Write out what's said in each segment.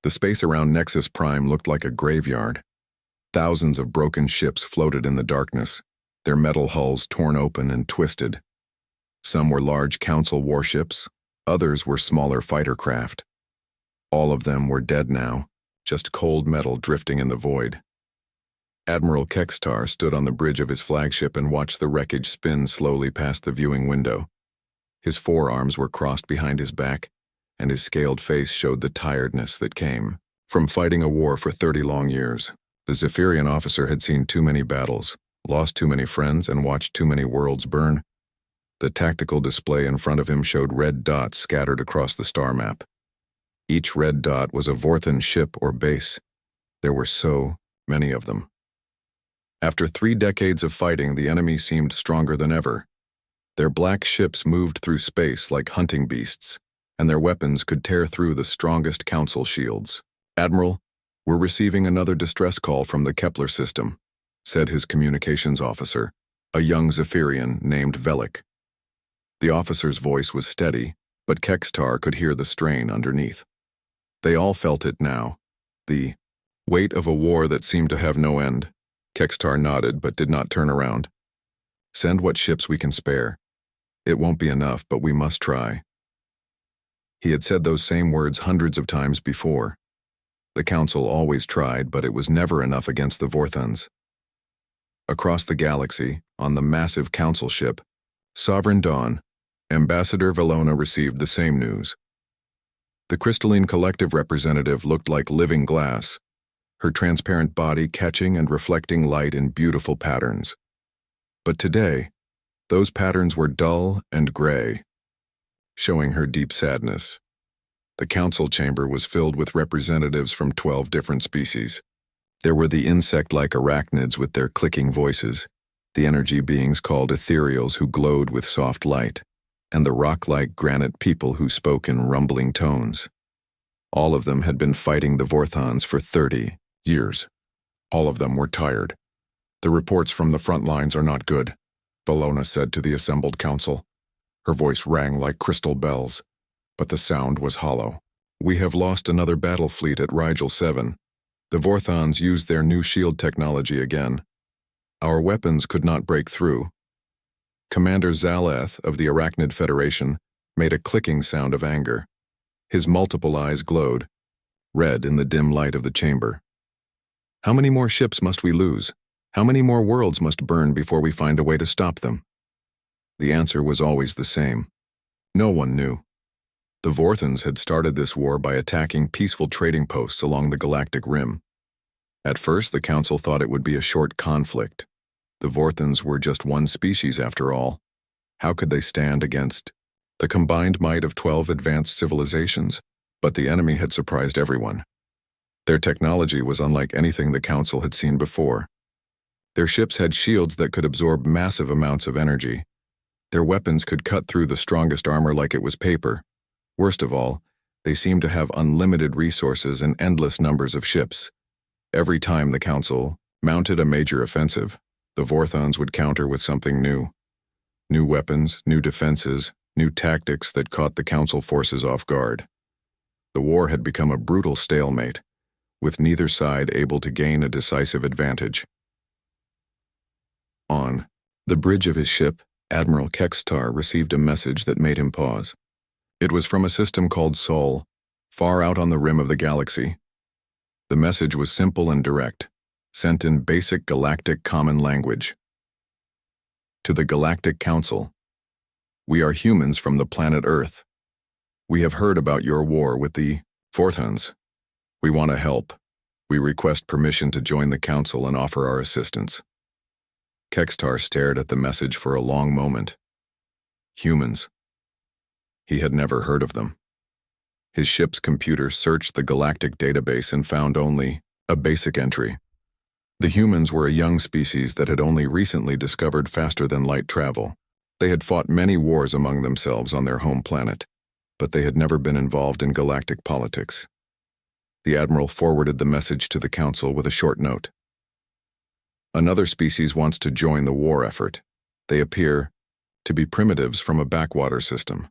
The space around Nexus Prime looked like a graveyard. Thousands of broken ships floated in the darkness, their metal hulls torn open and twisted. Some were large Council warships, others were smaller fighter craft. All of them were dead now, just cold metal drifting in the void. Admiral Kextar stood on the bridge of his flagship and watched the wreckage spin slowly past the viewing window. His forearms were crossed behind his back, and his scaled face showed the tiredness that came from fighting a war for 30 long years. The Zephyrian officer had seen too many battles, lost too many friends, and watched too many worlds burn. The tactical display in front of him showed red dots scattered across the star map. Each red dot was a Vorthan ship or base. There were so many of them. After 3 decades of fighting, the enemy seemed stronger than ever. Their black ships moved through space like hunting beasts, and their weapons could tear through the strongest Council shields. "Admiral, we're receiving another distress call from the Kepler system," said his communications officer, a young Zephyrian named Velik. The officer's voice was steady, but Kextar could hear the strain underneath. They all felt it now, the weight of a war that seemed to have no end. Kextar nodded but did not turn around. "Send what ships we can spare. It won't be enough, but we must try." He had said those same words hundreds of times before. The Council always tried, but it was never enough against the Vorthans. Across the galaxy, on the massive Council ship, Sovereign Dawn, Ambassador Valona received the same news. The crystalline collective representative looked like living glass, her transparent body catching and reflecting light in beautiful patterns. But today, those patterns were dull and gray, showing her deep sadness. The Council chamber was filled with representatives from 12 different species. There were the insect-like arachnids with their clicking voices, the energy beings called ethereals who glowed with soft light, and the rock-like granite people who spoke in rumbling tones. All of them had been fighting the Vorthans for 30 years. All of them were tired. "The reports from the front lines are not good," Valona said to the assembled council. Her voice rang like crystal bells, but the sound was hollow. "We have lost another battle fleet at Rigel 7. The Vorthans used their new shield technology again. Our weapons could not break through." Commander Zalath of the Arachnid Federation made a clicking sound of anger. His multiple eyes glowed, red in the dim light of the chamber. "How many more ships must we lose? How many more worlds must burn before we find a way to stop them?" The answer was always the same. No one knew. The Vorthans had started this war by attacking peaceful trading posts along the galactic rim. At first, the Council thought it would be a short conflict. The Vorthans were just one species after all. How could they stand against the combined might of 12 advanced civilizations? But the enemy had surprised everyone. Their technology was unlike anything the Council had seen before. Their ships had shields that could absorb massive amounts of energy. Their weapons could cut through the strongest armor like it was paper. Worst of all, they seemed to have unlimited resources and endless numbers of ships. Every time the Council mounted a major offensive, the Vorthans would counter with something new. New weapons, new defenses, new tactics that caught the Council forces off guard. The war had become a brutal stalemate, with neither side able to gain a decisive advantage. On the bridge of his ship, Admiral Kextar received a message that made him pause. It was from a system called Sol, far out on the rim of the galaxy. The message was simple and direct, sent in basic galactic common language. To the Galactic Council, "We are humans from the planet Earth. We have heard about your war with the Vorthans. We want to help. We request permission to join the Council and offer our assistance." Kextar stared at the message for a long moment. Humans. He had never heard of them. His ship's computer searched the galactic database and found only a basic entry. The humans were a young species that had only recently discovered faster-than-light travel. They had fought many wars among themselves on their home planet, but they had never been involved in galactic politics. The Admiral forwarded the message to the Council with a short note. "Another species wants to join the war effort. They appear to be primitives from a backwater system.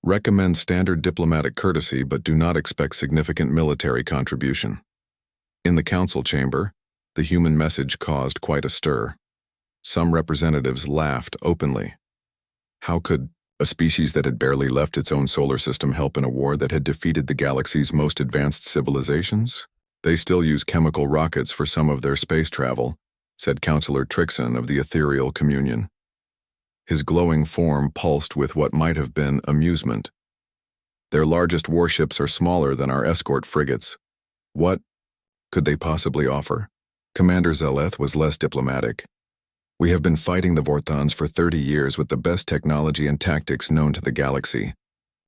Recommend standard diplomatic courtesy but do not expect significant military contribution. In the council chamber, the human message caused quite a stir. Some representatives laughed openly. How could a species that had barely left its own solar system help in a war that had defeated the galaxy's most advanced civilizations? They still use chemical rockets for some of their space travel, said Councillor Trixon of the Ethereal Communion. His glowing form pulsed with what might have been amusement. Their largest warships are smaller than our escort frigates. What could they possibly offer? Commander Zeleth was less diplomatic. We have been fighting the Vorthons for 30 years with the best technology and tactics known to the galaxy.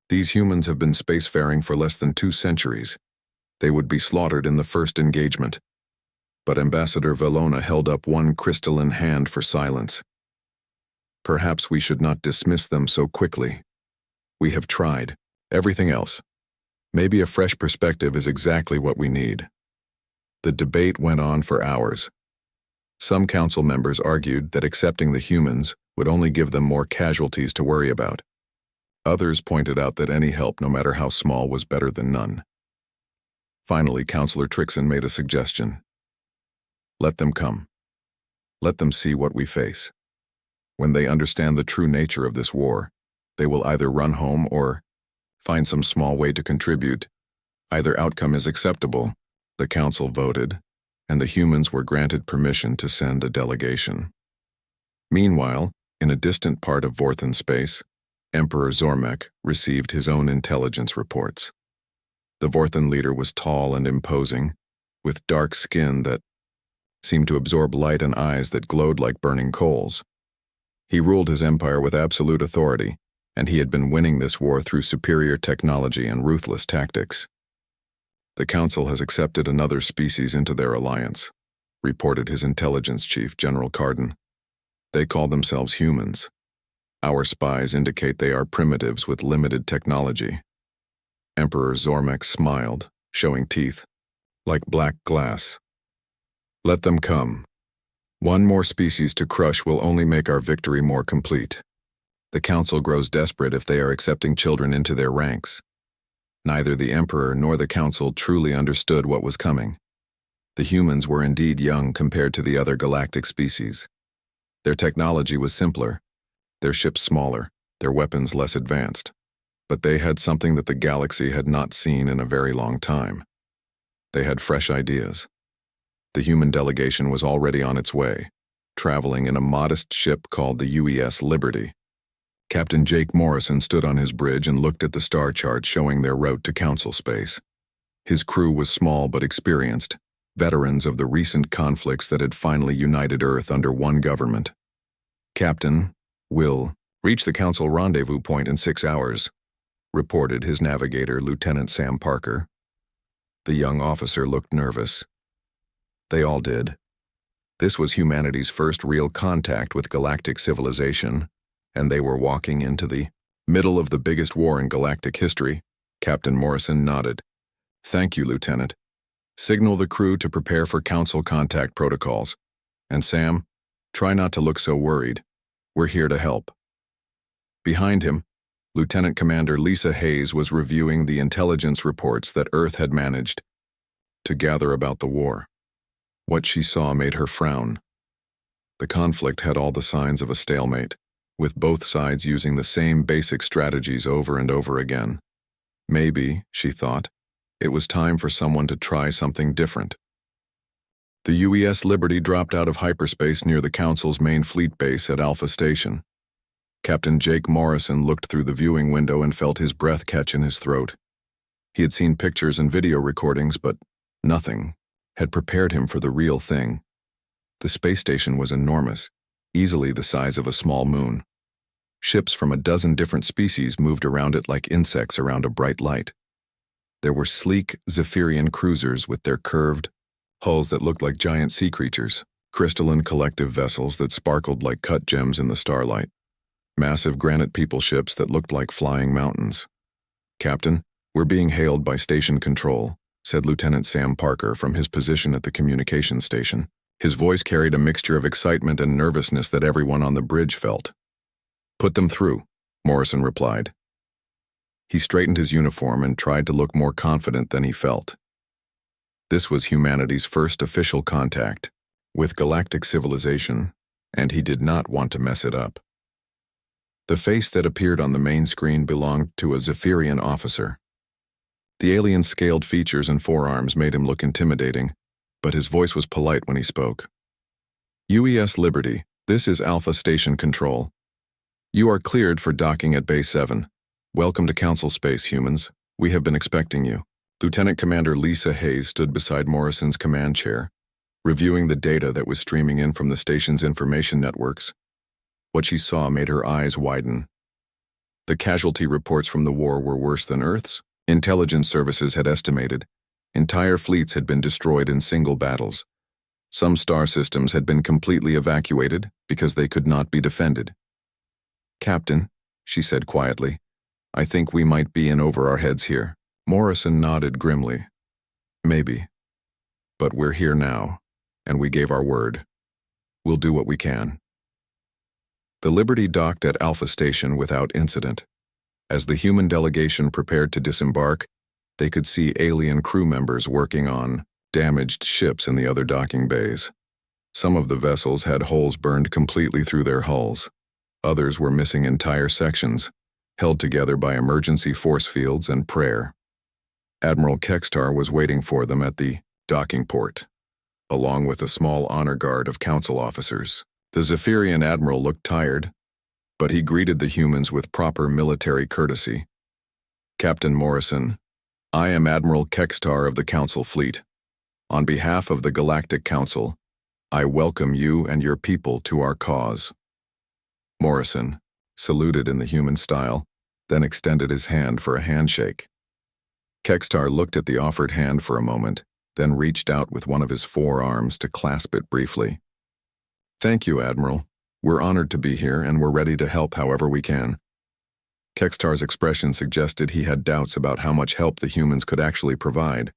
These humans have been spacefaring for less than 2 centuries. They would be slaughtered in the first engagement. But Ambassador Valona held up one crystalline hand for silence. Perhaps we should not dismiss them so quickly. We have tried everything else. Maybe a fresh perspective is exactly what we need. The debate went on for hours. Some council members argued that accepting the humans would only give them more casualties to worry about. Others pointed out that any help, no matter how small, was better than none. Finally, Councillor Trixon made a suggestion. Let them come. Let them see what we face. When they understand the true nature of this war, they will either run home or find some small way to contribute. Either outcome is acceptable. The council voted, and the humans were granted permission to send a delegation. Meanwhile, in a distant part of Vorthan space, Emperor Zormek received his own intelligence reports. The Vorthan leader was tall and imposing, with dark skin that seemed to absorb light and eyes that glowed like burning coals. He ruled his empire with absolute authority, and he had been winning this war through superior technology and ruthless tactics. The Council has accepted another species into their alliance, reported his intelligence chief, General Carden. They call themselves humans. Our spies indicate they are primitives with limited technology. Emperor Zormek smiled, showing teeth, like black glass. Let them come. One more species to crush will only make our victory more complete. The Council grows desperate if they are accepting children into their ranks. Neither the Emperor nor the Council truly understood what was coming. The humans were indeed young compared to the other galactic species. Their technology was simpler, their ships smaller, their weapons less advanced. But they had something that the galaxy had not seen in a very long time. They had fresh ideas. The human delegation was already on its way, traveling in a modest ship called the UES Liberty. Captain Jake Morrison stood on his bridge and looked at the star chart showing their route to Council space. His crew was small but experienced, veterans of the recent conflicts that had finally united Earth under one government. Captain, will reach the Council rendezvous point in 6 hours, reported his navigator, Lieutenant Sam Parker. The young officer looked nervous. They all did. This was humanity's first real contact with galactic civilization, and they were walking into the middle of the biggest war in galactic history. Captain Morrison nodded. Thank you, Lieutenant. Signal the crew to prepare for Council contact protocols. And Sam, try not to look so worried. We're here to help. Behind him, Lieutenant Commander Lisa Hayes was reviewing the intelligence reports that Earth had managed to gather about the war. What she saw made her frown. The conflict had all the signs of a stalemate, with both sides using the same basic strategies over and over again. Maybe, she thought, it was time for someone to try something different. The UES Liberty dropped out of hyperspace near the Council's main fleet base at Alpha Station. Captain Jake Morrison looked through the viewing window and felt his breath catch in his throat. He had seen pictures and video recordings, but nothing had prepared him for the real thing. The space station was enormous, easily the size of a small moon. Ships from a dozen different species moved around it like insects around a bright light. There were sleek Zephyrian cruisers with their curved hulls that looked like giant sea creatures, crystalline collective vessels that sparkled like cut gems in the starlight, massive granite people ships that looked like flying mountains. Captain, we're being hailed by station control, said Lieutenant Sam Parker from his position at the communications station. His voice carried a mixture of excitement and nervousness that everyone on the bridge felt. Put them through, Morrison replied. He straightened his uniform and tried to look more confident than he felt. This was humanity's first official contact with galactic civilization, and he did not want to mess it up. The face that appeared on the main screen belonged to a Zephyrian officer. The alien's scaled features and forearms made him look intimidating, but his voice was polite when he spoke. UES Liberty, this is Alpha Station Control. You are cleared for docking at Bay 7. Welcome to Council Space, humans. We have been expecting you. Lieutenant Commander Lisa Hayes stood beside Morrison's command chair, reviewing the data that was streaming in from the station's information networks. What she saw made her eyes widen. The casualty reports from the war were worse than Earth's. Intelligence services had estimated. Entire fleets had been destroyed in single battles. Some star systems had been completely evacuated because they could not be defended. Captain, she said quietly, I think we might be in over our heads here. Morrison nodded grimly. Maybe. But we're here now, and we gave our word. We'll do what we can. The Liberty docked at Alpha Station without incident. As the human delegation prepared to disembark, they could see alien crew members working on damaged ships in the other docking bays. Some of the vessels had holes burned completely through their hulls. Others were missing entire sections, held together by emergency force fields and prayer. Admiral Kextar was waiting for them at the docking port, along with a small honor guard of council officers. The Zephyrian admiral looked tired, but he greeted the humans with proper military courtesy. Captain Morrison, I am Admiral Kextar of the Council Fleet. On behalf of the Galactic Council, I welcome you and your people to our cause. Morrison saluted in the human style, then extended his hand for a handshake. Kextar looked at the offered hand for a moment, then reached out with one of his forearms to clasp it briefly. Thank you, Admiral. We're honored to be here, and we're ready to help however we can. Kextar's expression suggested he had doubts about how much help the humans could actually provide,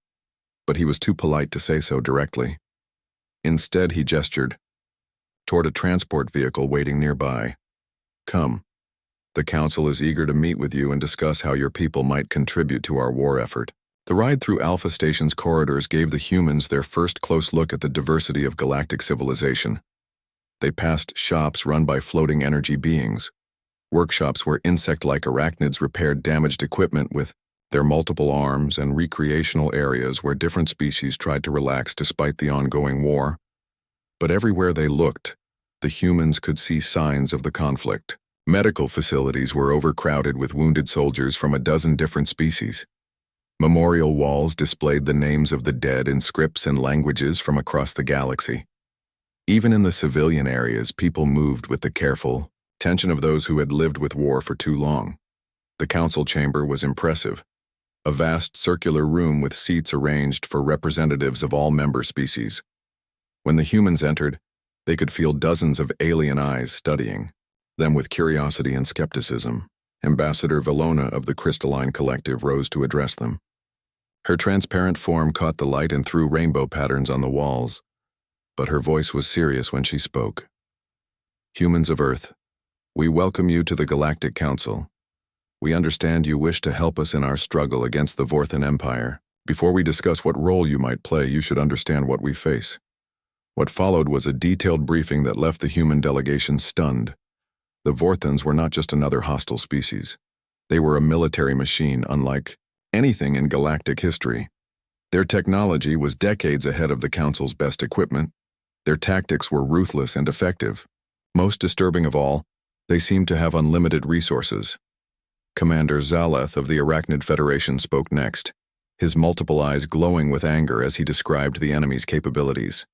but he was too polite to say so directly. Instead, he gestured toward a transport vehicle waiting nearby. Come. The Council is eager to meet with you and discuss how your people might contribute to our war effort. The ride through Alpha Station's corridors gave the humans their first close look at the diversity of galactic civilization. They passed shops run by floating energy beings, workshops where insect-like arachnids repaired damaged equipment with their multiple arms, and recreational areas where different species tried to relax despite the ongoing war. But everywhere they looked, the humans could see signs of the conflict. Medical facilities were overcrowded with wounded soldiers from a dozen different species. Memorial walls displayed the names of the dead in scripts and languages from across the galaxy. Even in the civilian areas, people moved with the careful tension of those who had lived with war for too long. The council chamber was impressive. A vast circular room with seats arranged for representatives of all member species. When the humans entered, they could feel dozens of alien eyes studying them with curiosity and skepticism. Ambassador Valona of the Crystalline Collective rose to address them. Her transparent form caught the light and threw rainbow patterns on the walls, but her voice was serious when she spoke. Humans of Earth, we welcome you to the Galactic Council. We understand you wish to help us in our struggle against the Vorthan Empire. Before we discuss what role you might play, you should understand what we face. What followed was a detailed briefing that left the human delegation stunned. The Vorthans were not just another hostile species. They were a military machine unlike anything in galactic history. Their technology was decades ahead of the Council's best equipment. Their tactics were ruthless and effective. Most disturbing of all, they seemed to have unlimited resources. Commander Zaleth of the Arachnid Federation spoke next, his multiple eyes glowing with anger as he described the enemy's capabilities.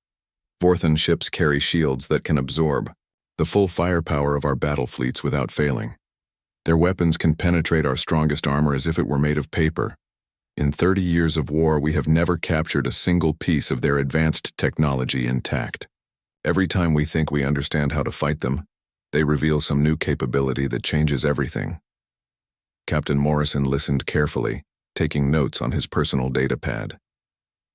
Vorthan ships carry shields that can absorb the full firepower of our battle fleets without failing. Their weapons can penetrate our strongest armor as if it were made of paper. In 30 years of war, we have never captured a single piece of their advanced technology intact. Every time we think we understand how to fight them, they reveal some new capability that changes everything. Captain Morrison listened carefully, taking notes on his personal data pad.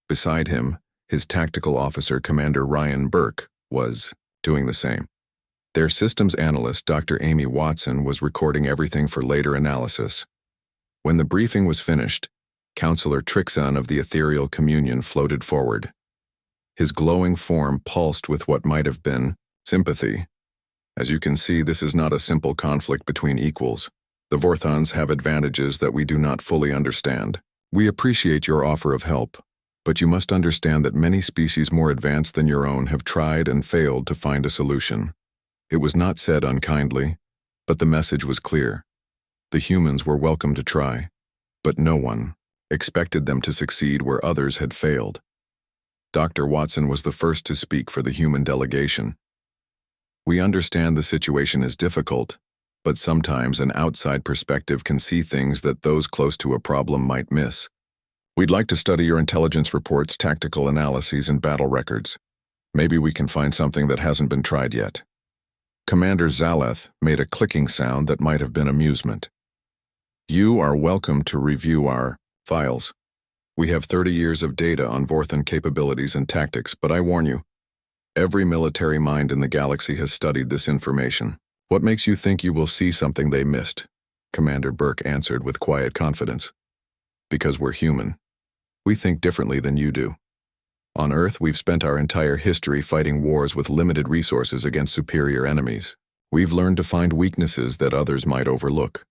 Beside him, his tactical officer, Commander Ryan Burke, was doing the same. Their systems analyst, Dr. Amy Watson, was recording everything for later analysis. When the briefing was finished, Counselor Trixon of the Ethereal Communion floated forward. His glowing form pulsed with what might have been sympathy. As you can see, this is not a simple conflict between equals. The Vorthons have advantages that we do not fully understand. We appreciate your offer of help, but you must understand that many species more advanced than your own have tried and failed to find a solution. It was not said unkindly, but the message was clear. The humans were welcome to try, but no one expected them to succeed where others had failed. Dr. Watson was the first to speak for the human delegation. We understand the situation is difficult, but sometimes an outside perspective can see things that those close to a problem might miss. We'd like to study your intelligence reports, tactical analyses, and battle records. Maybe we can find something that hasn't been tried yet. Commander Zaleth made a clicking sound that might have been amusement. You are welcome to review our files. We have 30 years of data on Vorthon capabilities and tactics, but I warn you, every military mind in the galaxy has studied this information. What makes you think you will see something they missed? Commander Burke answered with quiet confidence. Because we're human. We think differently than you do. On Earth, we've spent our entire history fighting wars with limited resources against superior enemies. We've learned to find weaknesses that others might overlook.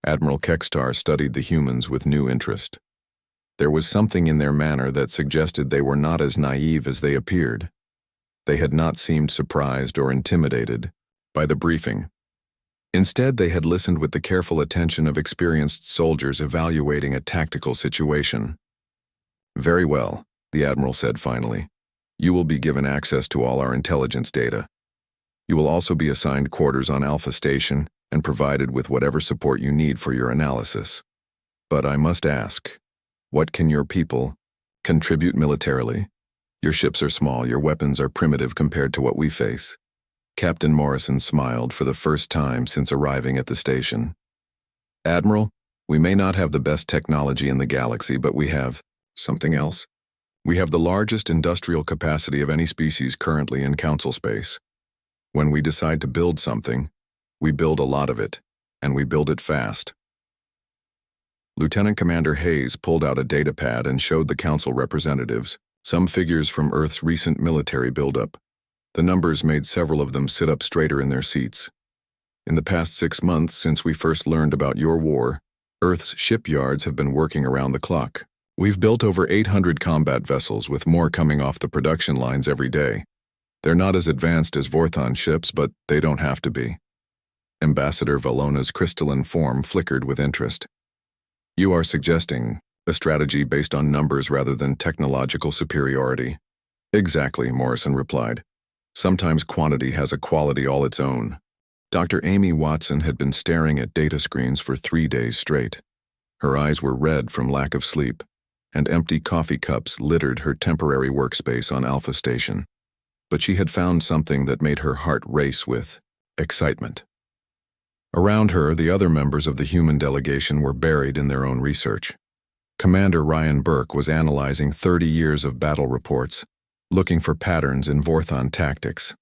Admiral Kekstar studied the humans with new interest. There was something in their manner that suggested they were not as naive as they appeared. They had not seemed surprised or intimidated by the briefing. Instead, they had listened with the careful attention of experienced soldiers evaluating a tactical situation. Very well, the Admiral said finally. You will be given access to all our intelligence data. You will also be assigned quarters on Alpha Station and provided with whatever support you need for your analysis. But I must ask, what can your people contribute militarily? Your ships are small, your weapons are primitive compared to what we face. Captain Morrison smiled for the first time since arriving at the station. Admiral, we may not have the best technology in the galaxy, but we have something else. We have the largest industrial capacity of any species currently in Council space. When we decide to build something, we build a lot of it, and we build it fast. Lieutenant Commander Hayes pulled out a datapad and showed the Council representatives some figures from Earth's recent military buildup. The numbers made several of them sit up straighter in their seats. In the past 6 months since we first learned about your war, Earth's shipyards have been working around the clock. We've built over 800 combat vessels, with more coming off the production lines every day. They're not as advanced as Vorthon ships, but they don't have to be. Ambassador Valona's crystalline form flickered with interest. You are suggesting a strategy based on numbers rather than technological superiority. Exactly, Morrison replied. Sometimes quantity has a quality all its own. Dr. Amy Watson had been staring at data screens for 3 days straight. Her eyes were red from lack of sleep, and empty coffee cups littered her temporary workspace on Alpha Station. But she had found something that made her heart race with excitement. Around her, the other members of the human delegation were buried in their own research. Commander Ryan Burke was analyzing 30 years of battle reports, looking for patterns in Vorthon tactics.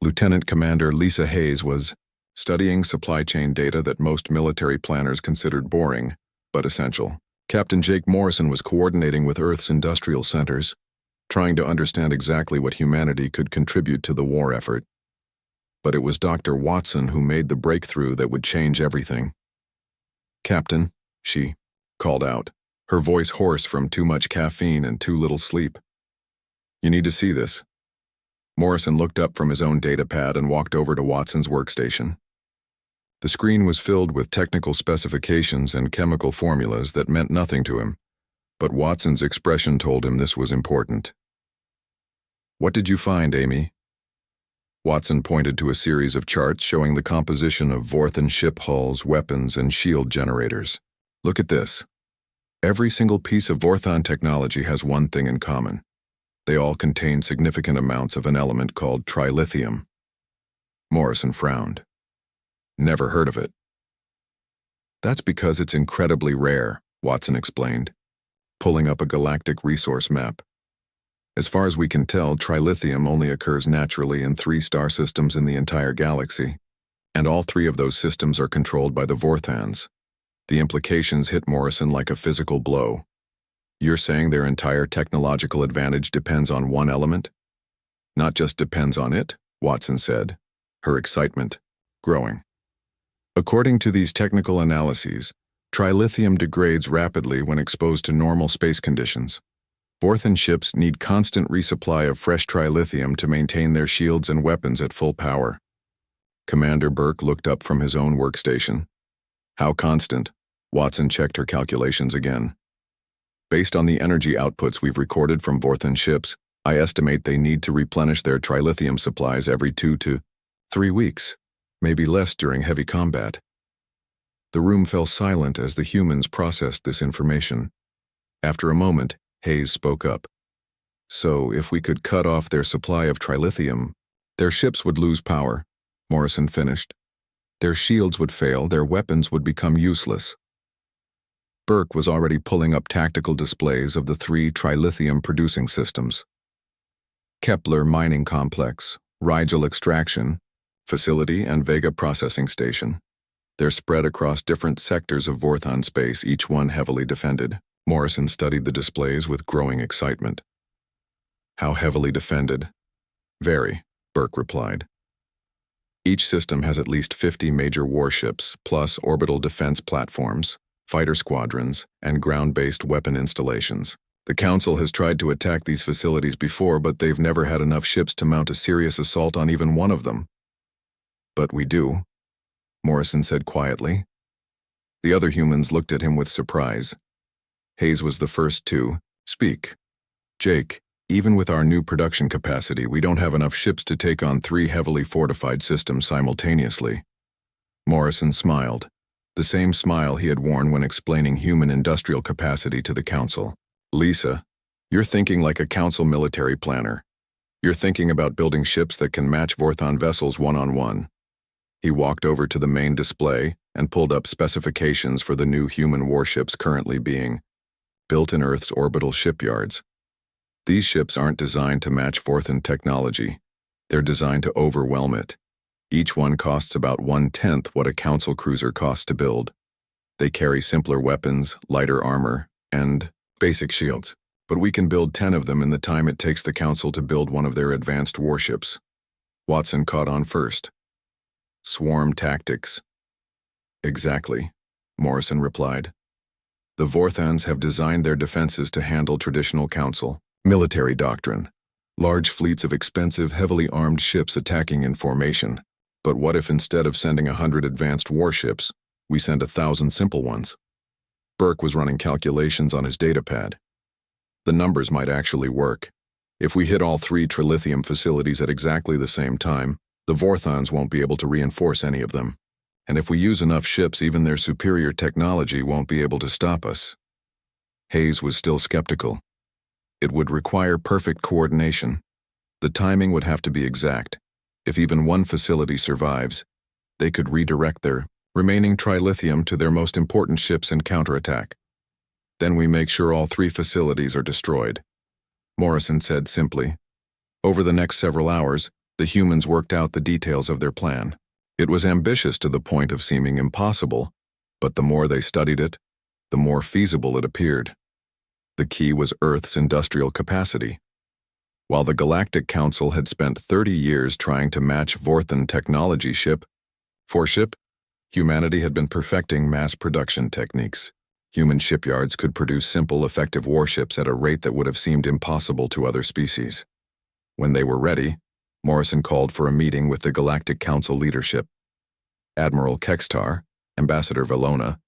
Lieutenant Commander Lisa Hayes was studying supply chain data that most military planners considered boring, but essential. Captain Jake Morrison was coordinating with Earth's industrial centers, trying to understand exactly what humanity could contribute to the war effort. But it was Dr. Watson who made the breakthrough that would change everything. Captain, she called out, her voice hoarse from too much caffeine and too little sleep. You need to see this. Morrison looked up from his own datapad and walked over to Watson's workstation. The screen was filled with technical specifications and chemical formulas that meant nothing to him, but Watson's expression told him this was important. What did you find, Amy? Watson pointed to a series of charts showing the composition of Vorthon ship hulls, weapons, and shield generators. Look at this. Every single piece of Vorthon technology has one thing in common. They all contain significant amounts of an element called trilithium. Morrison frowned. Never heard of it. That's because it's incredibly rare, Watson explained, pulling up a galactic resource map. As far as we can tell, trilithium only occurs naturally in 3 star systems in the entire galaxy, and all 3 of those systems are controlled by the Vorthons. The implications hit Morrison like a physical blow. You're saying their entire technological advantage depends on one element? Not just depends on it, Watson said, her excitement growing. According to these technical analyses, trilithium degrades rapidly when exposed to normal space conditions. Vorthan ships need constant resupply of fresh trilithium to maintain their shields and weapons at full power. Commander Burke looked up from his own workstation. How constant? Watson checked her calculations again. Based on the energy outputs we've recorded from Vorthan ships, I estimate they need to replenish their trilithium supplies every 2 to 3 weeks, maybe less during heavy combat. The room fell silent as the humans processed this information. After a moment, Hayes spoke up. So, if we could cut off their supply of trilithium, their ships would lose power, Morrison finished. Their shields would fail, their weapons would become useless. Burke was already pulling up tactical displays of the 3 trilithium-producing systems. Kepler Mining Complex, Rigel Extraction Facility, and Vega Processing Station. They're spread across different sectors of Vorthan space, each one heavily defended. Morrison studied the displays with growing excitement. How heavily defended? Very, Burke replied. Each system has at least 50 major warships, plus orbital defense platforms, fighter squadrons, and ground-based weapon installations. The Council has tried to attack these facilities before, but they've never had enough ships to mount a serious assault on even one of them. But we do, Morrison said quietly. The other humans looked at him with surprise. Hayes was the first to speak. Jake, even with our new production capacity, we don't have enough ships to take on 3 heavily fortified systems simultaneously. Morrison smiled, the same smile he had worn when explaining human industrial capacity to the Council. Lisa, you're thinking like a Council military planner. You're thinking about building ships that can match Vorthan vessels one-on-one. He walked over to the main display and pulled up specifications for the new human warships currently being built in Earth's orbital shipyards. These ships aren't designed to match Vorthan technology. They're designed to overwhelm it. Each one costs about 1/10 what a Council cruiser costs to build. They carry simpler weapons, lighter armor, and basic shields. But we can build 10 of them in the time it takes the Council to build one of their advanced warships. Watson caught on first. Swarm tactics. Exactly, Morrison replied. The Vorthans have designed their defenses to handle traditional Council military doctrine. Large fleets of expensive, heavily armed ships attacking in formation. But what if instead of sending 100 advanced warships, we send 1,000 simple ones? Burke was running calculations on his datapad. The numbers might actually work. If we hit all 3 trilithium facilities at exactly the same time, the Vorthans won't be able to reinforce any of them. And if we use enough ships, even their superior technology won't be able to stop us. Hayes was still skeptical. It would require perfect coordination. The timing would have to be exact. If even one facility survives, they could redirect their remaining trilithium to their most important ships and counterattack. Then we make sure all 3 facilities are destroyed, Morrison said simply. Over the next several hours, the humans worked out the details of their plan. It was ambitious to the point of seeming impossible, but the more they studied it, the more feasible it appeared. The key was Earth's industrial capacity. While the Galactic Council had spent 30 years trying to match Vorthan technology ship for ship, humanity had been perfecting mass production techniques. Human shipyards could produce simple, effective warships at a rate that would have seemed impossible to other species. When they were ready, Morrison called for a meeting with the Galactic Council leadership. Admiral Kextar, Ambassador Valona,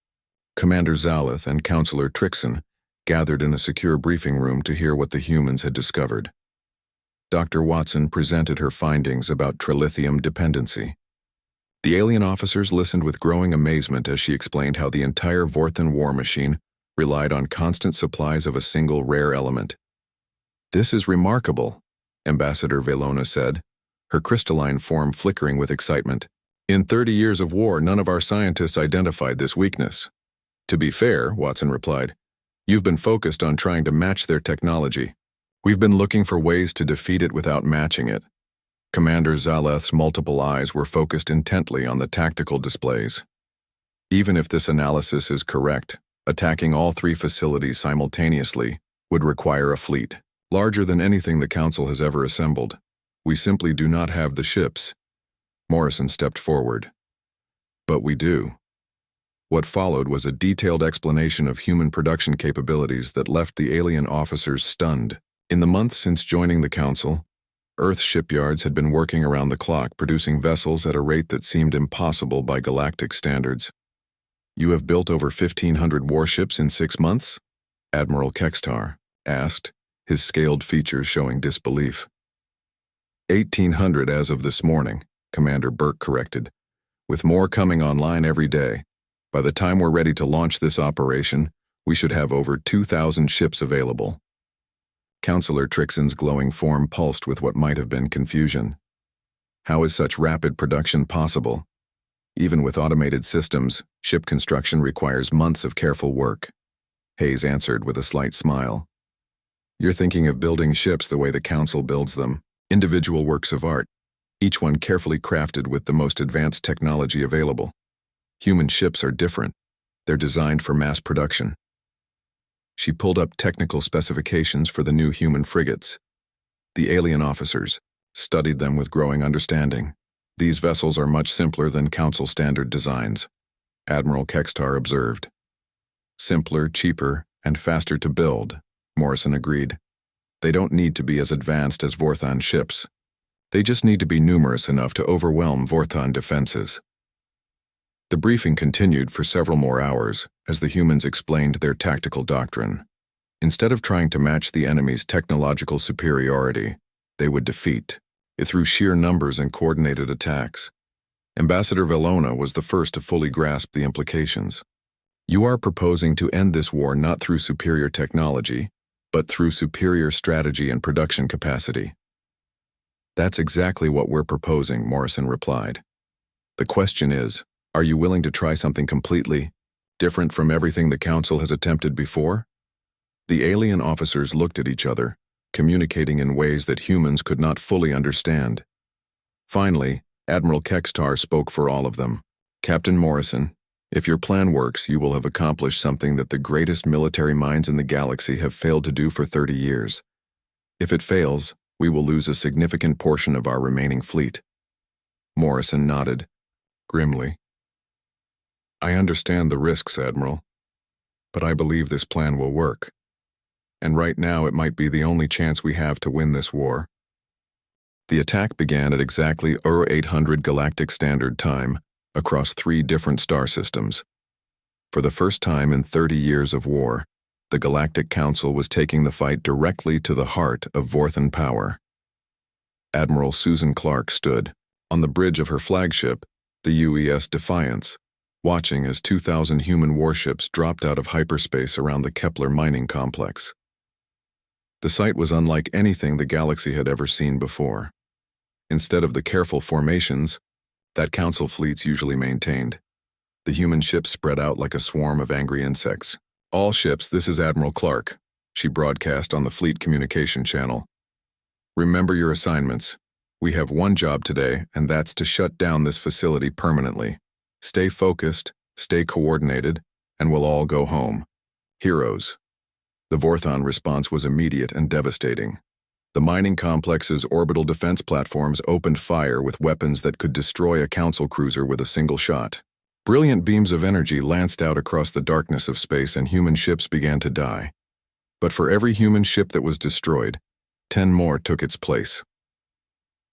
Commander Zalith, and Counselor Trixon gathered in a secure briefing room to hear what the humans had discovered. Dr. Watson presented her findings about trilithium dependency. The alien officers listened with growing amazement as she explained how the entire Vorthan war machine relied on constant supplies of a single rare element. "This is remarkable," Ambassador Valona said, her crystalline form flickering with excitement. "In 30 years of war, none of our scientists identified this weakness." "To be fair," Watson replied, "you've been focused on trying to match their technology. We've been looking for ways to defeat it without matching it." Commander Zaleth's multiple eyes were focused intently on the tactical displays. Even if this analysis is correct, attacking all three facilities simultaneously would require a fleet larger than anything the Council has ever assembled. We simply do not have the ships. Morrison stepped forward. But we do. What followed was a detailed explanation of human production capabilities that left the alien officers stunned. In the months since joining the Council, Earth's shipyards had been working around the clock, producing vessels at a rate that seemed impossible by galactic standards. "You have built over 1,500 warships in 6 months?" Admiral Kextar asked, his scaled features showing disbelief. 1,800 as of this morning, Commander Burke corrected, with more coming online every day. By the time we're ready to launch this operation, we should have over 2,000 ships available. Counselor Trixon's glowing form pulsed with what might have been confusion. How is such rapid production possible? Even with automated systems, ship construction requires months of careful work. Hayes answered with a slight smile. You're thinking of building ships the way the Council builds them, individual works of art, each one carefully crafted with the most advanced technology available. Human ships are different. They're designed for mass production. She pulled up technical specifications for the new human frigates. The alien officers studied them with growing understanding. These vessels are much simpler than Council standard designs, Admiral Kextar observed. Simpler, cheaper, and faster to build, Morrison agreed. They don't need to be as advanced as Vorthon ships. They just need to be numerous enough to overwhelm Vorthon defenses. The briefing continued for several more hours as the humans explained their tactical doctrine. Instead of trying to match the enemy's technological superiority, they would defeat it through sheer numbers and coordinated attacks. Ambassador Velona was the first to fully grasp the implications. You are proposing to end this war not through superior technology, but through superior strategy and production capacity. That's exactly what we're proposing, Morrison replied. The question is, are you willing to try something completely different from everything the Council has attempted before? The alien officers looked at each other, communicating in ways that humans could not fully understand. Finally, Admiral Kextar spoke for all of them. Captain Morrison, if your plan works, you will have accomplished something that the greatest military minds in the galaxy have failed to do for 30 years. If it fails, we will lose a significant portion of our remaining fleet. Morrison nodded, grimly. I understand the risks, Admiral, but I believe this plan will work. And right now it might be the only chance we have to win this war. The attack began at exactly 0800 Galactic Standard Time across 3 different star systems. For the first time in 30 years of war, the Galactic Council was taking the fight directly to the heart of Vorthon power. Admiral Susan Clark stood on the bridge of her flagship, the UES Defiance, watching as 2,000 human warships dropped out of hyperspace around the Kepler mining complex. The sight was unlike anything the galaxy had ever seen before. Instead of the careful formations that Council fleets usually maintained, the human ships spread out like a swarm of angry insects. All ships, this is Admiral Clark, she broadcast on the fleet communication channel. Remember your assignments. We have one job today, and that's to shut down this facility permanently. Stay focused, stay coordinated, and we'll all go home. Heroes. The Vorthon response was immediate and devastating. The mining complex's orbital defense platforms opened fire with weapons that could destroy a Council cruiser with a single shot. Brilliant beams of energy lanced out across the darkness of space, and human ships began to die. But for every human ship that was destroyed, 10 more took its place.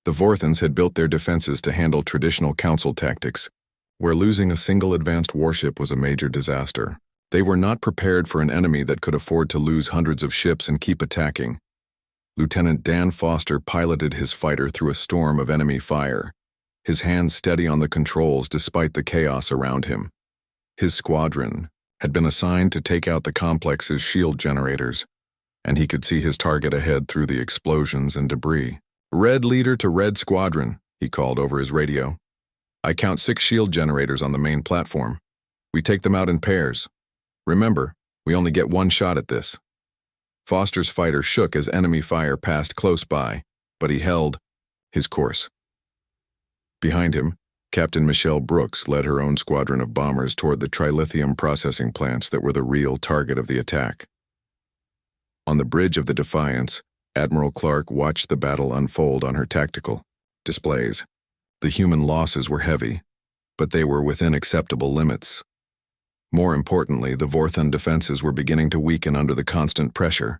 The Vorthons had built their defenses to handle traditional Council tactics, where losing a single advanced warship was a major disaster. They were not prepared for an enemy that could afford to lose hundreds of ships and keep attacking. Lieutenant Dan Foster piloted his fighter through a storm of enemy fire, his hands steady on the controls despite the chaos around him. His squadron had been assigned to take out the complex's shield generators, and he could see his target ahead through the explosions and debris. Red leader to Red Squadron, he called over his radio. I count 6 shield generators on the main platform. We take them out in pairs. Remember, we only get one shot at this. Foster's fighter shook as enemy fire passed close by, but he held his course. Behind him, Captain Michelle Brooks led her own squadron of bombers toward the trilithium processing plants that were the real target of the attack. On the bridge of the Defiance, Admiral Clark watched the battle unfold on her tactical displays. The human losses were heavy, but they were within acceptable limits. More importantly, the Vorthon defenses were beginning to weaken under the constant pressure.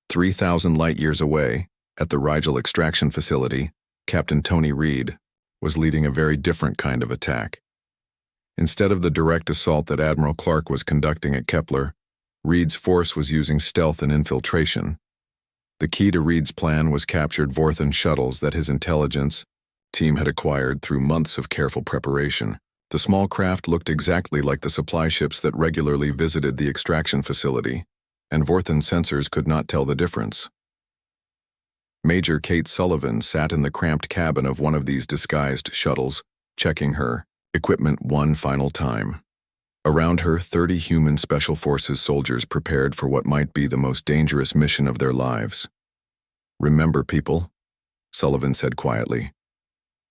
3,000 light-years away, at the Rigel extraction facility, Captain Tony Reed was leading a very different kind of attack. Instead of the direct assault that Admiral Clark was conducting at Kepler, Reed's force was using stealth and infiltration. The key to Reed's plan was captured Vorthon shuttles that his intelligence team had acquired through months of careful preparation. The small craft looked exactly like the supply ships that regularly visited the extraction facility, and Vorthon sensors could not tell the difference. Major Kate Sullivan sat in the cramped cabin of one of these disguised shuttles, checking her equipment one final time. Around her, 30 human Special Forces soldiers prepared for what might be the most dangerous mission of their lives. "Remember, people," Sullivan said quietly,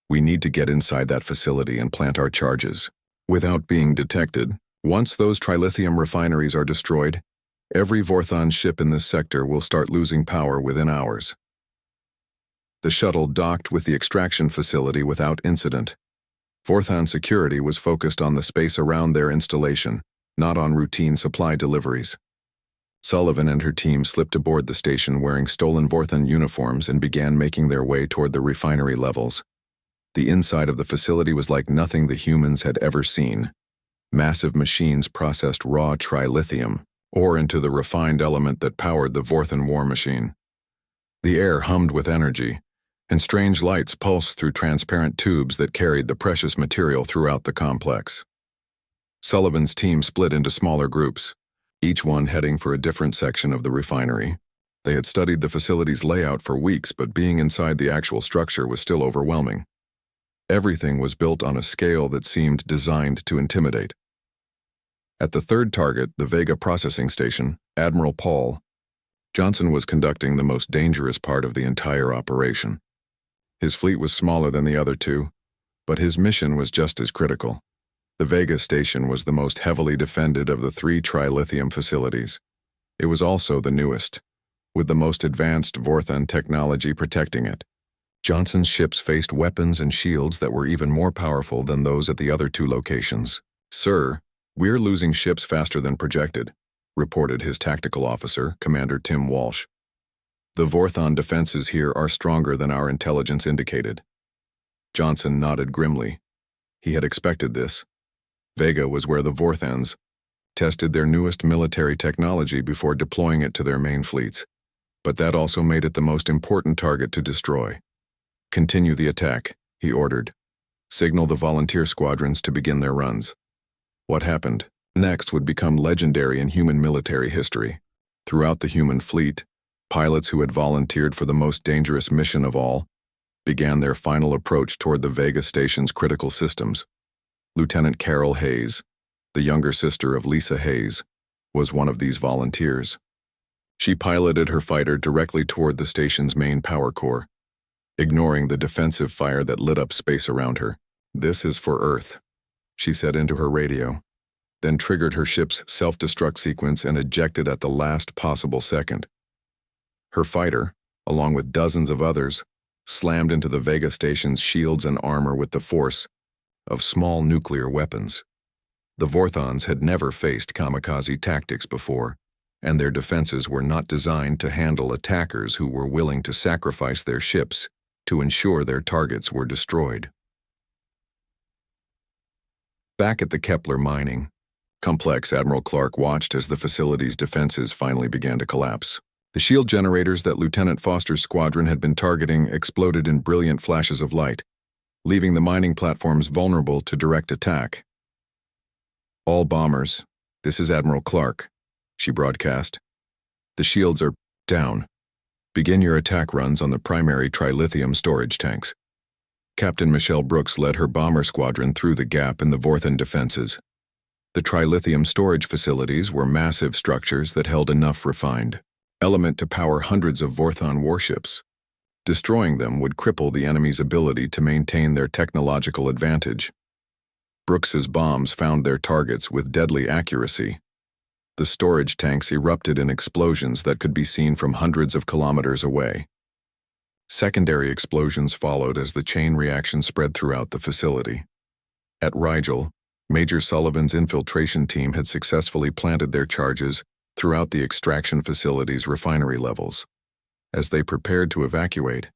"we need to get inside that facility and plant our charges without being detected. Once those trilithium refineries are destroyed, every Vorthon ship in this sector will start losing power within hours." The shuttle docked with the extraction facility without incident. Vorthon security was focused on the space around their installation, not on routine supply deliveries. Sullivan and her team slipped aboard the station wearing stolen Vorthon uniforms and began making their way toward the refinery levels. The inside of the facility was like nothing the humans had ever seen. Massive machines processed raw trilithium, ore into the refined element that powered the Vorthon war machine. The air hummed with energy, and strange lights pulsed through transparent tubes that carried the precious material throughout the complex. Sullivan's team split into smaller groups, each one heading for a different section of the refinery. They had studied the facility's layout for weeks, but being inside the actual structure was still overwhelming. Everything was built on a scale that seemed designed to intimidate. At the third target, the Vega processing station, Admiral Paul Johnson was conducting the most dangerous part of the entire operation. His fleet was smaller than the other two, but his mission was just as critical. The Vega station was the most heavily defended of the 3 trilithium facilities. It was also the newest, with the most advanced Vorthon technology protecting it. Johnson's ships faced weapons and shields that were even more powerful than those at the other 2 locations. "Sir, we're losing ships faster than projected," reported his tactical officer, Commander Tim Walsh. "The Vorthon defenses here are stronger than our intelligence indicated." Johnson nodded grimly. He had expected this. Vega was where the Vorthons tested their newest military technology before deploying it to their main fleets, but that also made it the most important target to destroy. "Continue the attack," he ordered. "Signal the volunteer squadrons to begin their runs." What happened next would become legendary in human military history. Throughout the human fleet, pilots who had volunteered for the most dangerous mission of all began their final approach toward the Vega station's critical systems. Lieutenant Carol Hayes, the younger sister of Lisa Hayes, was one of these volunteers. She piloted her fighter directly toward the station's main power core, ignoring the defensive fire that lit up space around her. "This is for Earth," she said into her radio, then triggered her ship's self-destruct sequence and ejected at the last possible second. Her fighter, along with dozens of others, slammed into the Vega station's shields and armor with the force of small nuclear weapons. The Vorthons had never faced kamikaze tactics before, and their defenses were not designed to handle attackers who were willing to sacrifice their ships to ensure their targets were destroyed. Back at the Kepler mining complex, Admiral Clark watched as the facility's defenses finally began to collapse. The shield generators that Lieutenant Foster's squadron had been targeting exploded in brilliant flashes of light, leaving the mining platforms vulnerable to direct attack. "All bombers, this is Admiral Clark," she broadcast. "The shields are down. Begin your attack runs on the primary trilithium storage tanks." Captain Michelle Brooks led her bomber squadron through the gap in the Vorthon defenses. The trilithium storage facilities were massive structures that held enough refined element to power hundreds of Vorthon warships. Destroying them would cripple the enemy's ability to maintain their technological advantage. Brooks's bombs found their targets with deadly accuracy. The storage tanks erupted in explosions that could be seen from hundreds of kilometers away. Secondary explosions followed as the chain reaction spread throughout the facility. At Rigel, Major Sullivan's infiltration team had successfully planted their charges throughout the extraction facility's refinery levels. As they prepared to evacuate,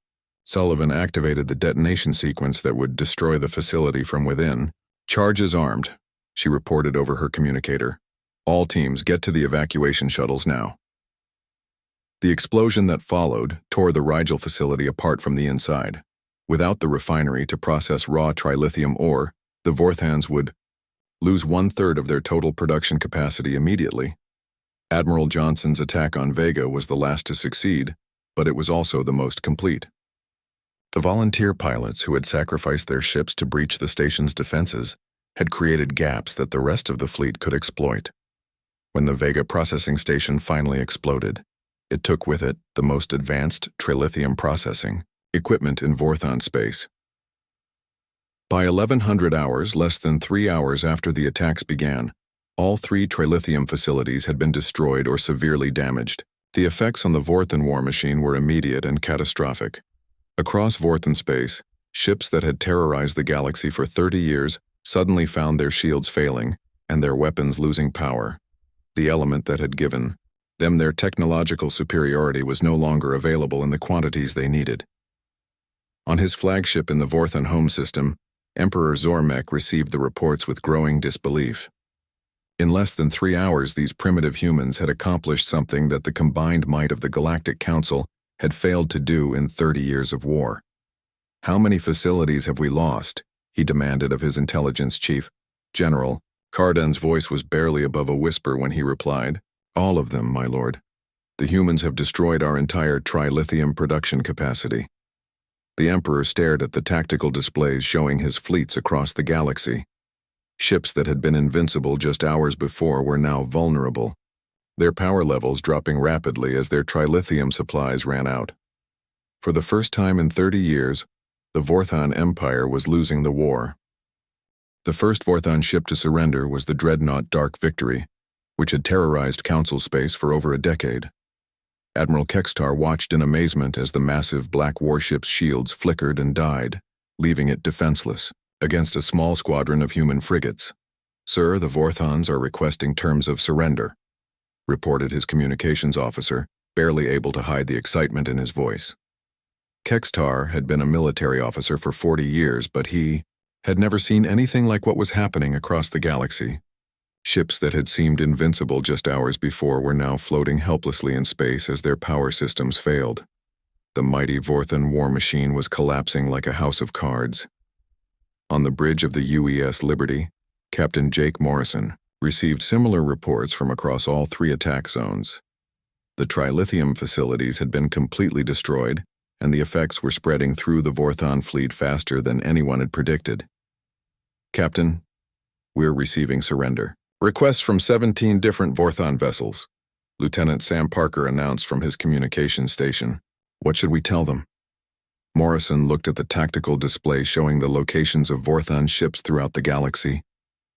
Sullivan activated the detonation sequence that would destroy the facility from within. "Charges armed," she reported over her communicator. "All teams get to the evacuation shuttles now." The explosion that followed tore the Rigel facility apart from the inside. Without the refinery to process raw trilithium ore, the Vorthans would lose 1/3 of their total production capacity immediately. Admiral Johnson's attack on Vega was the last to succeed, but it was also the most complete. The volunteer pilots who had sacrificed their ships to breach the station's defenses had created gaps that the rest of the fleet could exploit. When the Vega processing station finally exploded, it took with it the most advanced trilithium processing equipment in Vorthon space. By 1100 hours, less than 3 hours after the attacks began, all 3 trilithium facilities had been destroyed or severely damaged. The effects on the Vorthon war machine were immediate and catastrophic. Across Vorthon space, ships that had terrorized the galaxy for 30 years suddenly found their shields failing and their weapons losing power. The element that had given them their technological superiority was no longer available in the quantities they needed. On his flagship in the Vorthon home system, Emperor Zormek received the reports with growing disbelief. In less than 3 hours, these primitive humans had accomplished something that the combined might of the Galactic Council had failed to do in 30 years of war. "How many facilities have we lost?" he demanded of his intelligence chief. "General." Cardan's voice was barely above a whisper when he replied, "All of them, my lord. The humans have destroyed our entire trilithium production capacity." The Emperor stared at the tactical displays showing his fleets across the galaxy. Ships that had been invincible just hours before were now vulnerable, their power levels dropping rapidly as their trilithium supplies ran out. For the first time in 30 years, the Vorthon Empire was losing the war. The first Vorthon ship to surrender was the dreadnought Dark Victory, which had terrorized Council space for over a decade. Admiral Kextar watched in amazement as the massive black warship's shields flickered and died, leaving it defenseless against a small squadron of human frigates. "Sir, the Vorthons are requesting terms of surrender," reported his communications officer, barely able to hide the excitement in his voice. Kextar had been a military officer for 40 years, but he had never seen anything like what was happening across the galaxy. Ships that had seemed invincible just hours before were now floating helplessly in space as their power systems failed. The mighty Vorthon war machine was collapsing like a house of cards. On the bridge of the UES Liberty, Captain Jake Morrison received similar reports from across all 3 attack zones. The trilithium facilities had been completely destroyed, and the effects were spreading through the Vorthon fleet faster than anyone had predicted. "Captain, we're receiving surrender. Requests from 17 different Vorthon vessels," Lieutenant Sam Parker announced from his communications station. "What should we tell them?" Morrison looked at the tactical display showing the locations of Vorthon ships throughout the galaxy.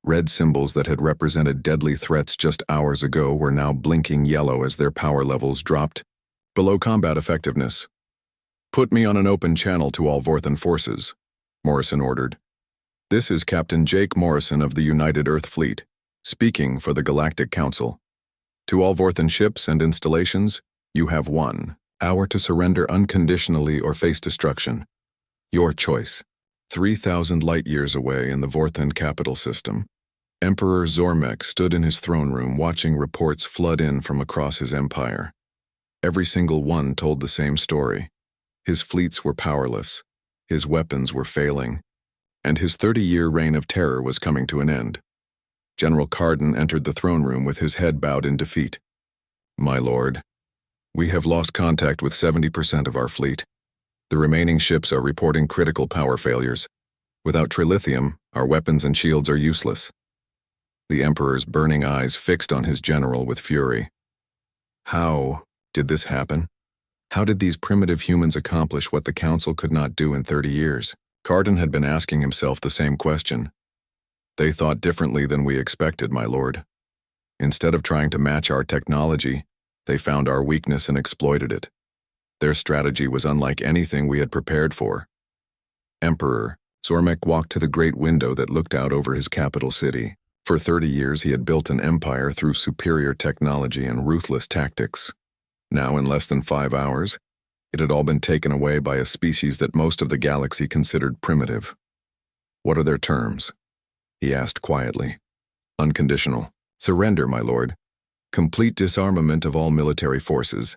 Red symbols that had represented deadly threats just hours ago were now blinking yellow as their power levels dropped below combat effectiveness. "Put me on an open channel to all Vorthon forces," Morrison ordered. "This is Captain Jake Morrison of the United Earth Fleet, speaking for the Galactic Council. To all Vorthon ships and installations, you have 1 hour to surrender unconditionally or face destruction. Your choice." 3,000 light-years away in the Vorthon capital system, Emperor Zormek stood in his throne room watching reports flood in from across his empire. Every single one told the same story. His fleets were powerless, his weapons were failing, and his 30-year reign of terror was coming to an end. General Cardan entered the throne room with his head bowed in defeat. "My lord, we have lost contact with 70% of our fleet. The remaining ships are reporting critical power failures. Without trilithium, our weapons and shields are useless." The Emperor's burning eyes fixed on his general with fury. "How did this happen?" How did these primitive humans accomplish what the Council could not do in 30 years? Carden had been asking himself the same question. They thought differently than we expected, my lord. Instead of trying to match our technology, they found our weakness and exploited it. Their strategy was unlike anything we had prepared for. Emperor Zormek walked to the great window that looked out over his capital city. For 30 years he had built an empire through superior technology and ruthless tactics. Now, in less than 5 hours, it had all been taken away by a species that most of the galaxy considered primitive. What are their terms? He asked quietly. Unconditional. Surrender, my lord. Complete disarmament of all military forces.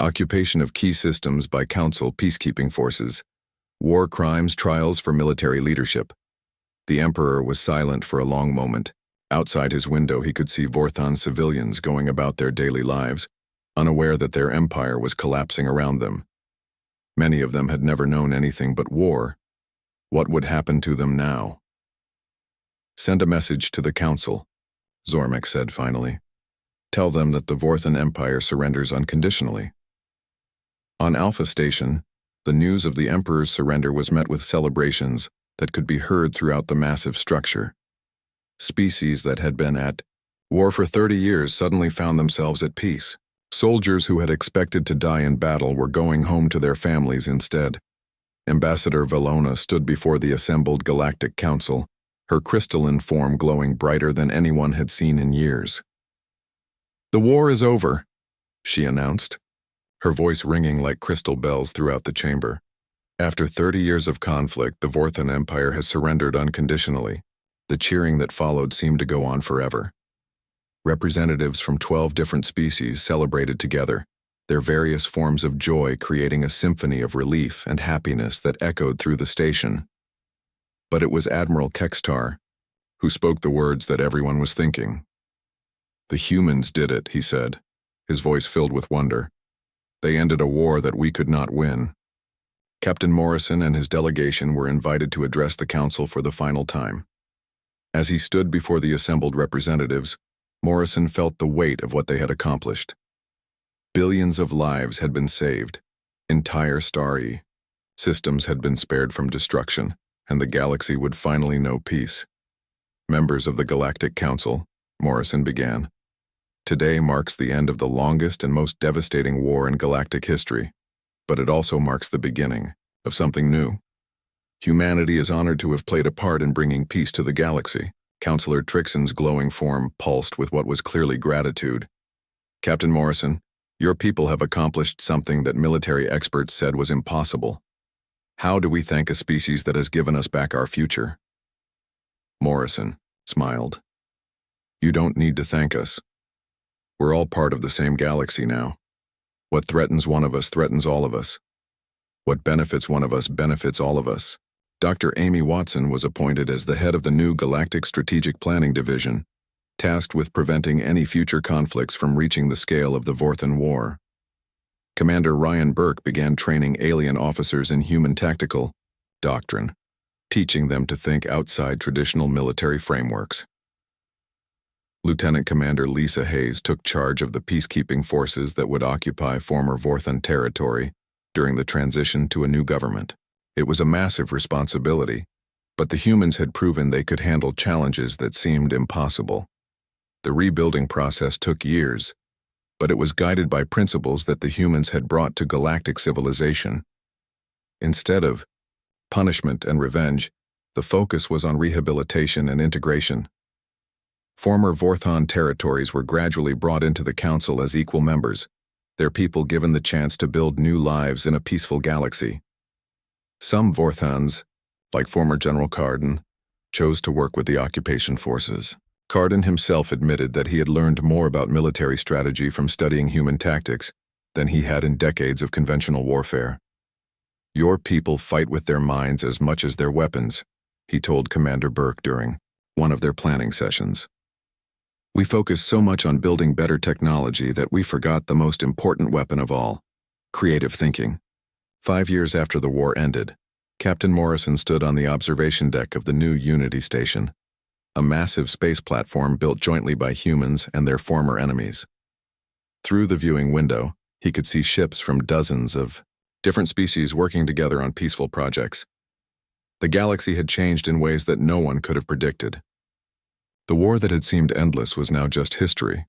Occupation of key systems by Council peacekeeping forces. War crimes trials for military leadership. The Emperor was silent for a long moment. Outside his window he could see Vorthon civilians going about their daily lives, unaware that their empire was collapsing around them. Many of them had never known anything but war. What would happen to them now? Send a message to the Council, Zormek said finally. Tell them that the Vorthon Empire surrenders unconditionally. On Alpha Station, the news of the Emperor's surrender was met with celebrations that could be heard throughout the massive structure. Species that had been at war for 30 years suddenly found themselves at peace. Soldiers who had expected to die in battle were going home to their families instead. Ambassador Valona stood before the assembled Galactic Council, her crystalline form glowing brighter than anyone had seen in years. The war is over, she announced, her voice ringing like crystal bells throughout the chamber. After 30 years of conflict, the Vorthon Empire has surrendered unconditionally. The cheering that followed seemed to go on forever. Representatives from 12 different species celebrated together, their various forms of joy creating a symphony of relief and happiness that echoed through the station. But it was Admiral Kextar who spoke the words that everyone was thinking. The humans did it, he said, his voice filled with wonder. They ended a war that we could not win. Captain Morrison and his delegation were invited to address the Council for the final time. As he stood before the assembled representatives, Morrison felt the weight of what they had accomplished. Billions of lives had been saved, entire starry systems had been spared from destruction, and the galaxy would finally know peace. Members of the Galactic Council, Morrison began. Today marks the end of the longest and most devastating war in galactic history, but it also marks the beginning of something new. Humanity is honored to have played a part in bringing peace to the galaxy. Counselor Trixon's glowing form pulsed with what was clearly gratitude. Captain Morrison, your people have accomplished something that military experts said was impossible. How do we thank a species that has given us back our future? Morrison smiled. You don't need to thank us. We're all part of the same galaxy now. What threatens one of us threatens all of us. What benefits one of us benefits all of us. Dr. Amy Watson was appointed as the head of the new Galactic Strategic Planning Division, tasked with preventing any future conflicts from reaching the scale of the Vorthon War. Commander Ryan Burke began training alien officers in human tactical doctrine, teaching them to think outside traditional military frameworks. Lieutenant Commander Lisa Hayes took charge of the peacekeeping forces that would occupy former Vorthon territory during the transition to a new government. It was a massive responsibility, but the humans had proven they could handle challenges that seemed impossible. The rebuilding process took years, but it was guided by principles that the humans had brought to galactic civilization. Instead of punishment and revenge, the focus was on rehabilitation and integration. Former Vorthon territories were gradually brought into the Council as equal members, their people given the chance to build new lives in a peaceful galaxy. Some Vorthons, like former General Carden, chose to work with the occupation forces. Carden himself admitted that he had learned more about military strategy from studying human tactics than he had in decades of conventional warfare. Your people fight with their minds as much as their weapons, he told Commander Burke during one of their planning sessions. We focused so much on building better technology that we forgot the most important weapon of all, creative thinking. 5 years after the war ended, Captain Morrison stood on the observation deck of the new Unity Station, a massive space platform built jointly by humans and their former enemies. Through the viewing window, He could see ships from dozens of different species working together on peaceful projects. The galaxy had changed in ways that no one could have predicted. The war that had seemed endless was now just history.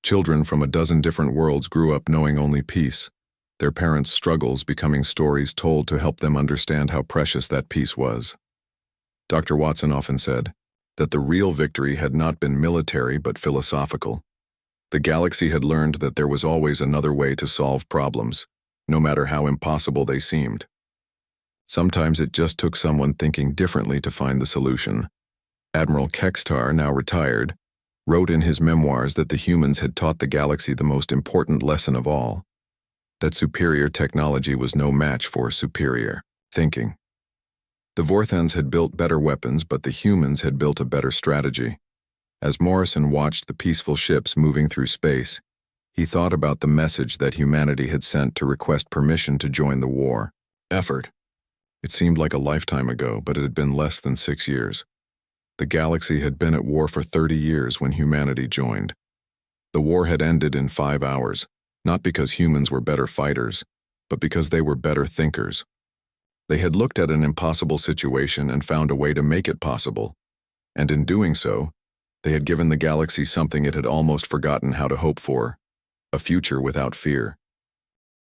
Children from a dozen different worlds grew up knowing only peace, their parents' struggles becoming stories told to help them understand how precious that peace was. Dr. Watson often said that the real victory had not been military but philosophical. The galaxy had learned that there was always another way to solve problems, no matter how impossible they seemed. Sometimes it just took someone thinking differently to find the solution. Admiral Kextar, now retired, wrote in his memoirs that the humans had taught the galaxy the most important lesson of all, that superior technology was no match for superior thinking. The Vorthans had built better weapons, but the humans had built a better strategy. As Morrison watched the peaceful ships moving through space, he thought about the message that humanity had sent to request permission to join the war effort. It seemed like a lifetime ago, but it had been less than 6 years. The galaxy had been at war for 30 years when humanity joined. The war had ended in 5 hours, not because humans were better fighters, but because they were better thinkers. They had looked at an impossible situation and found a way to make it possible, and in doing so, they had given the galaxy something it had almost forgotten how to hope for: a future without fear.